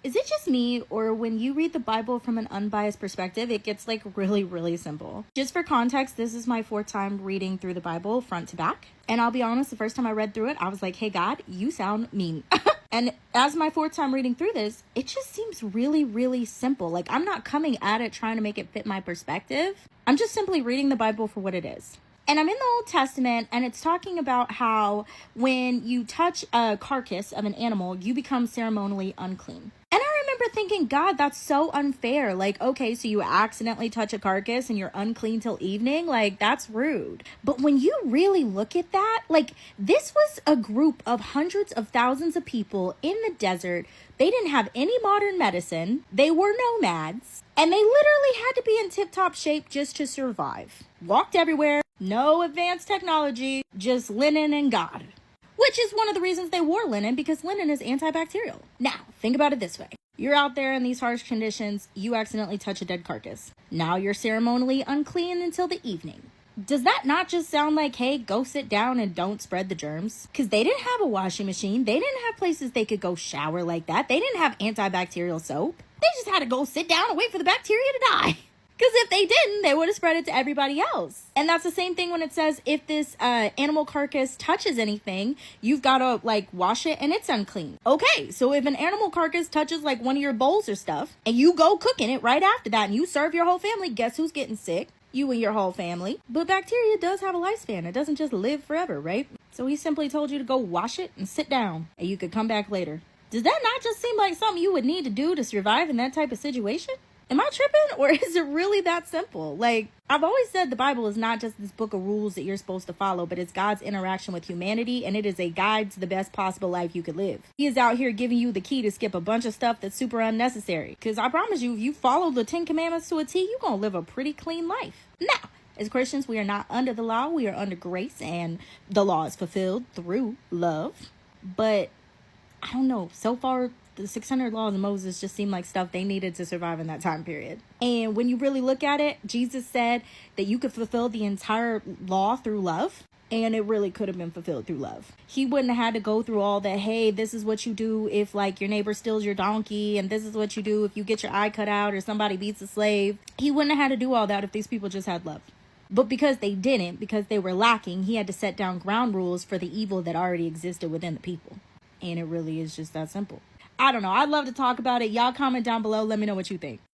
Is it just me, or when you read the Bible from an unbiased perspective, it gets like really, really simple? Just for context, this is my fourth time reading through the Bible front to back. And I'll be honest, the first time I read through it, I was like, hey, God, you sound mean. And as my fourth time reading through this, it just seems really, really simple. Like, I'm not coming at it trying to make it fit my perspective. I'm just simply reading the Bible for what it is. And I'm in the Old Testament, and it's talking about how when you touch a carcass of an animal, you become ceremonially unclean. And I remember thinking, God, that's so unfair. Like, okay, so you accidentally touch a carcass and you're unclean till evening? Like, that's rude. But when you really look at that, like, this was a group of hundreds of thousands of people in the desert. They didn't have any modern medicine. They were nomads. And they literally had to be in tip-top shape just to survive. Walked everywhere. No advanced technology. Just linen and God. Which is one of the reasons they wore linen, because linen is antibacterial. Now, think about it this way. You're out there in these harsh conditions. You accidentally touch a dead carcass. Now you're ceremonially unclean until the evening. Does that not just sound like, hey, go sit down and don't spread the germs? Because they didn't have a washing machine. They didn't have places they could go shower like that. They didn't have antibacterial soap. They just had to go sit down and wait for the bacteria to die. Because if they didn't, they would have spread it to everybody else. And that's the same thing when it says if this animal carcass touches anything, you've got to like wash it and it's unclean. Okay, so if an animal carcass touches like one of your bowls or stuff and you go cooking it right after that and you serve your whole family, guess who's getting sick? You and your whole family. But bacteria does have a lifespan. It doesn't just live forever, right? So he simply told you to go wash it and sit down and you could come back later. Does that not just seem like something you would need to do to survive in that type of situation? Am I tripping, or is it really that simple? Like, I've always said the Bible is not just this book of rules that you're supposed to follow, but it's God's interaction with humanity, and it is a guide to the best possible life you could live. He is out here giving you the key to skip a bunch of stuff that's super unnecessary. Because I promise you, if you follow the 10 Commandments to a T, you're going to live a pretty clean life. Now, as Christians, we are not under the law. We are under grace, and the law is fulfilled through love. But, I don't know, so far, the 600 laws of Moses just seemed like stuff they needed to survive in that time period. And when you really look at it, Jesus said that you could fulfill the entire law through love. And it really could have been fulfilled through love. He wouldn't have had to go through all that, hey, this is what you do if like your neighbor steals your donkey, and this is what you do if you get your eye cut out or somebody beats a slave. He wouldn't have had to do all that if these people just had love. But because they didn't, because they were lacking, he had to set down ground rules for the evil that already existed within the people. And it really is just that simple. I don't know. I'd love to talk about it. Y'all comment down below. Let me know what you think.